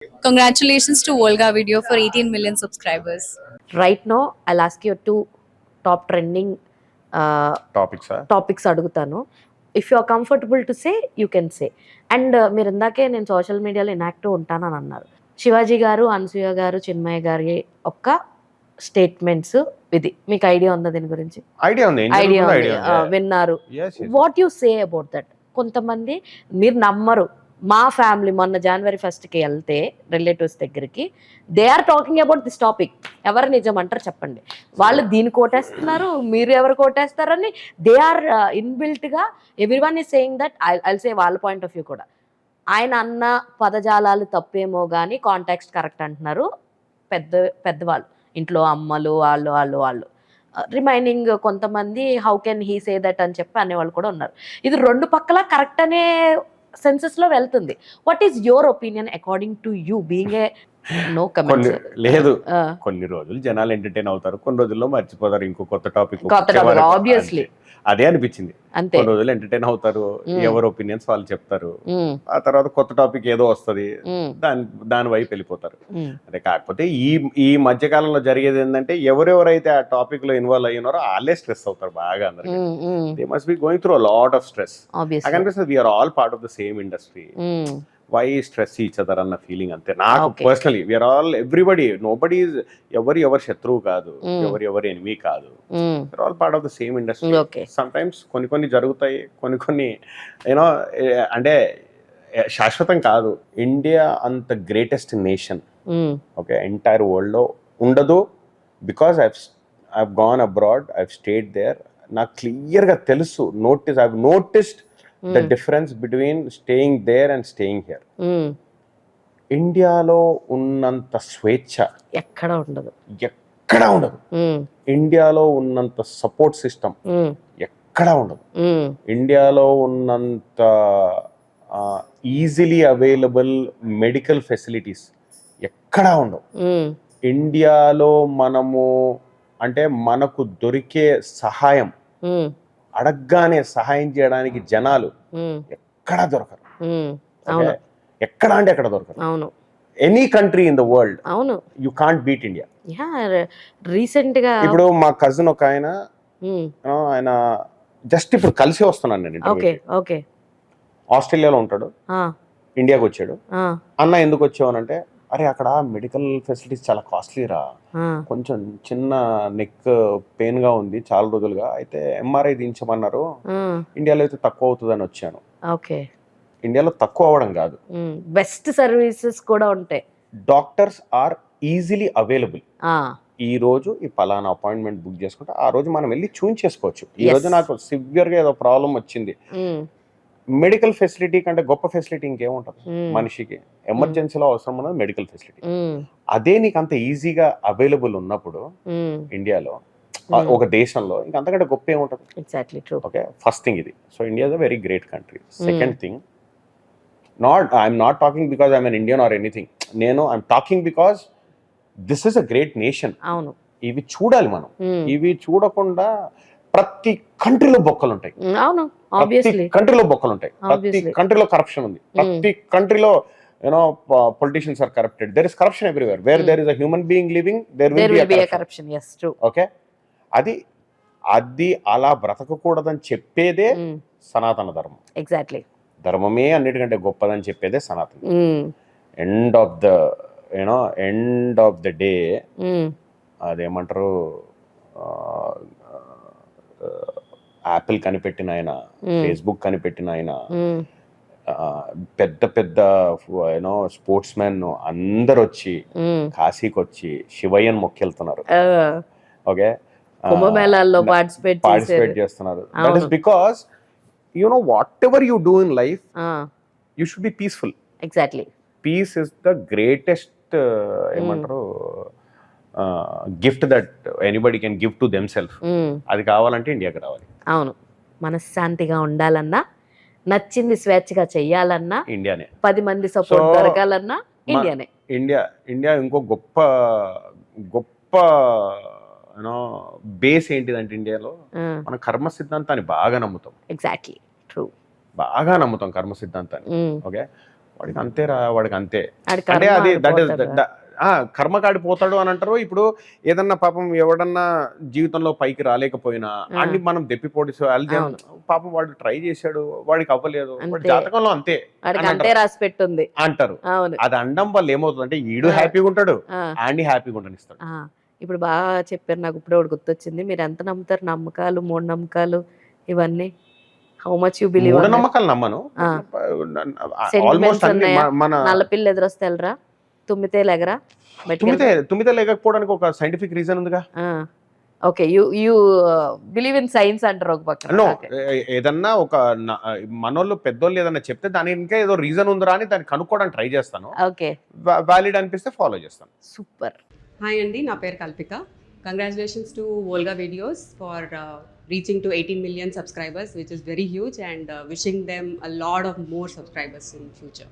Congratulations to Volga Video for 18 million subscribers. Right now, I'll ask you two top trending topics అడుగుతాను. If you are comfortable to say you can say. And మీరు ఇందాకే నేను social మీడియాలో inactive ఉంటానని అన్నారు. శివాజీ గారు, అనసూయ గారు, చిన్మయ్య గారి ఒక్క స్టేట్మెంట్స్ ఇది మీకు ఐడియా ఉందా దీని గురించి? ఐడియా ఉంది, విన్నారు. What you say about that? కొంతమంది మీరు నమ్మరు, మా ఫ్యామిలీ మొన్న January 1st వెళ్తే రిలేటివ్స్ దగ్గరికి they are talking about this topic. ఎవరు నిజం అంటారు చెప్పండి? వాళ్ళు దీన్ని కోటేస్తున్నారు, మీరు ఎవరు కోటేస్తారని దే ఆర్ ఇన్బిల్ట్గా everyone is saying that. I'll say వాళ్ళ పాయింట్ ఆఫ్ వ్యూ కూడా ఆయన అన్న పదజాలాలు తప్పేమో కానీ కాంటాక్స్ట్ కరెక్ట్ అంటున్నారు పెద్దవాళ్ళు, ఇంట్లో అమ్మలు వాళ్ళు రిమైనింగ్ కొంతమంది how can he say that అని చెప్పి అనేవాళ్ళు కూడా ఉన్నారు. ఇది రెండు పక్కల కరెక్ట్ అనే సెన్సెస్ లో వెళ్తుంది. What is your opinion according to you being a no comments? లేదు, కొన్ని రోజులు జనాలు ఎంటర్టైన్ అవుతారు, కొన్ని రోజుల్లో మర్చిపోతారు, ఇంకో కొత్త టాపిక్ ఆబ్వియస్లీ అదే అనిపించింది. కొన్ని రోజులు ఎంటర్టైన్ అవుతారు, ఎవరి ఒపీనియన్స్ వాళ్ళు చెప్తారు, ఆ తర్వాత కొత్త టాపిక్ ఏదో వస్తుంది, దాని వైపు వెళ్ళిపోతారు. అదే కాకపోతే ఈ మధ్య కాలంలో జరిగేది ఏంటంటే ఎవరెవరైతే ఆ టాపిక్ లో ఇన్వాల్వ్ అయ్యినారో వాళ్ళే స్ట్రెస్ అవుతారు బాగా. అందరికి they must be going through a lot of stress. నాకు అనిపిస్తుంది we're all part of the same industry, why stress each other అన్న ఫీలింగ్ అంతే నాకు personally. We're all everybody, nobody ఎవరి శత్రువు కాదు, ఎవరి ఎనిమీ కాదు, we're all part of the same industry. Sometimes కొన్ని జరుగుతాయి, కొన్ని యూనో అంటే శాశ్వతం కాదు. ఇండియా అంత greatest nation okay entire world లో ఉండదు. Because I've gone abroad, I've stayed there. నాకు క్లియర్ గా తెలుసు, I've noticed the difference between staying there and staying here. ఇండియాలో ఉన్నంత స్వేచ్ఛ ఎక్కడ ఉండదు. ఇండియాలో ఉన్నంత సపోర్ట్ సిస్టమ్ ఎక్కడా ఉండదు. ఇండియాలో ఉన్నంత ఈజీలీ అవైలబుల్ మెడికల్ ఫెసిలిటీస్ ఎక్కడా ఉండవు. ఇండియాలో మనకు దొరికే సహాయం, అడగ్గానే సహాయం చేయడానికి జనాలు ఎక్కడా దొరకరు. ఎక్కడ అంటే ఎక్కడ దొరకరు. Any country in the world you can't beat India. Recent గా ఇప్పుడు మా కజిన్ ఒక ఆయన జస్ట్ ఇప్పుడు కలిసి వస్తున్నాను నేను. ఆస్ట్రేలియాలో ఉంటాడు, ఇండియాకి వచ్చాడు. అన్న ఎందుకు వచ్చావనంటే, అరే అక్కడ మెడికల్ ఫెసిలిటీస్ చాలా కాస్ట్లీ రా, కొంచెం చిన్న నెక్ పెయిన్ గా ఉంది చాలా రోజులుగా, అయితే ఎంఆర్ఐ దించమన్నారు, ఇండియాలో అయితే తక్కువ అవుతుందని వచ్చాను. ఇండియాలో తక్కువ అవ్వడం కాదు, బెస్ట్ సర్వీసెస్ కూడా ఉంటాయి. Doctors are easily available. ఈ రోజు ఈ పలానా అపాయింట్మెంట్ బుక్ చేసుకుంటే ఆ రోజు మనం వెళ్ళి చూయించేసుకోవచ్చు. ఈ రోజు నాకు సివియర్ గా ఏదో ప్రాబ్లం వచ్చింది, మెడికల్ ఫెసిలిటీ కంటే గొప్ప ఫెసిలిటీ ఇంకేముంటది మనిషికి? ఎమర్జెన్సీలో అవసరం ఉన్నది మెడికల్ ఫెసిలిటీ. అదే నీకు అంత ఈజీగా అవైలబుల్ ఉన్నప్పుడు ఇండియాలో, ఒక దేశంలో, ఇంకా అంతకంటే గొప్ప ఏముంటది? ఓకే, ఫస్ట్ థింగ్ ఇది. So India is a very great country. Second thing, I'm not talking because I'm N Indian or anything. I'm talking because this is a great nation. ఇవి చూడాలి మనం. ఇవి చూడకుండా ప్రతి కంట్రీలో బొక్కలు ఉంటాయి, ప్రతి కంట్రీలో బొక్కలు ఉంటాయి, ప్రతి కంట్రీలో కరప్షన్ ఉంది, ప్రతి కంట్రీలో politicians are corrupted. There is corruption everywhere. Where there is a human being living there will be a corruption. Okay, అది అలా బ్రతకకూడదని చెప్పేదే సనాతన ధర్మం. ఎగ్జాక్ట్లీ, ధర్మమే అన్నిటికంటే గొప్పదని చెప్పేదే సనాతన. ఎండ్ ఆఫ్ ద డే అదేమంటారు, యాపిల్ కనిపెట్టిన ఆయన, ఫేస్బుక్ కనిపెట్టిన ఆయన, పెద్ద పెద్ద స్పోర్ట్స్ మ్యాన్ అందరు వచ్చి కాశీకి వచ్చి శివయ్యను మొక్కెళ్తున్నారు. ఓకే, పార్టిసిపేట్ చేస్తున్నారు. That is because whatever you do in life you should be peaceful. Exactly, peace is the greatest ఏమంటారు gift that anybody can give to themselves. అది కావాలంటే ఇండియాకి రావాలి. అవును, మనశ్శాంతిగా ఉండాలన్నా, నచ్చింది స్వేచ్ఛగా చెయ్యాలన్నా ఇండియానే, 10 మంది సపోర్ట్ దొరకాలన్నా ఇండియానే. ఇండియా ఇంకో గొప్ప బేస్ ఏంటిదంటే, ఇండియాలో మన కర్మ సిద్ధాంతాన్ని బాగా నమ్ముతాం. ఎగ్జాక్ట్లీ, ట్రూ, బాగా నమ్ముతాం కర్మ సిద్ధాంతాన్ని. ఓకే, వాడికి అంతేరా, వాడికి అంతే. ఆడి అంటే కర్మ అది దట్ ఇస్ ఆడిపోతాడు. కర్మకాడి పోతాడు అని అంటారు. ఇప్పుడు ఏదన్నా పాపం ఎవడన్నా జీవితంలో పైకి రాలేకపోయినా అన్ని మనం దెప్పిపోటీసు అవును. పాపం వాడు ట్రై చేశాడు, వాడికి అవ్వలేదు, వాడి అంతే. జాతకంలో అంతే వాడికి అని అంతే అంటారు. రాసి పెట్టుంది. అంటారు. అవును. అది అనడం వల్ల ఏమవుతుంది అంటే ఈడు హ్యాపీగా ఉంటాడు, ఆ, ఆండి హ్యాపీగా ఉండనిస్తాడు. ఆ. ఇప్పుడు బాగా చెప్పారు, నాకు ఇప్పుడు ఒకటి గుర్తొచ్చింది. మీరు ఎంత నమ్ముతారు నమ్మకాలు, మూఢనమ్మకాలు ఇవన్నీ? How much you believe? మూఢనమ్మకాలు నమ్మను. ఆ. ఆల్మోస్ట్ సెంటిమెంట్స్ అన్ని ఉన్నాయా? మన నల్లపిల్ల ఎదురొస్తే వెళ్ళరా, తుమ్మితే లేగరా, తుమ్మితే లేకపోవడానికి ఒక సైంటిఫిక్ రీజన్ ఉందిగా. Okay, you believe in science అంటారు ఒక పక్కన. No, Okay. ఏదన్నా ఒక మనోళ్ళు పెద్దోళ్ళు ఏదన్నా చెప్తే దాని ఇంకా ఏదో రీజన్ ఉందిరా అని దాన్ని కనుక్కోవడానికి ట్రై చేస్తాను. ఓకే, వ్యాలిడ్ అనిపిస్తే ఫాలో చేస్తాను. సూపర్. హాయ్ అండి, నా పేరు Kalpika. Congratulations to Volga videos for reaching to 18 million subscribers, which is very huge, and wishing them a lot of more subscribers in future.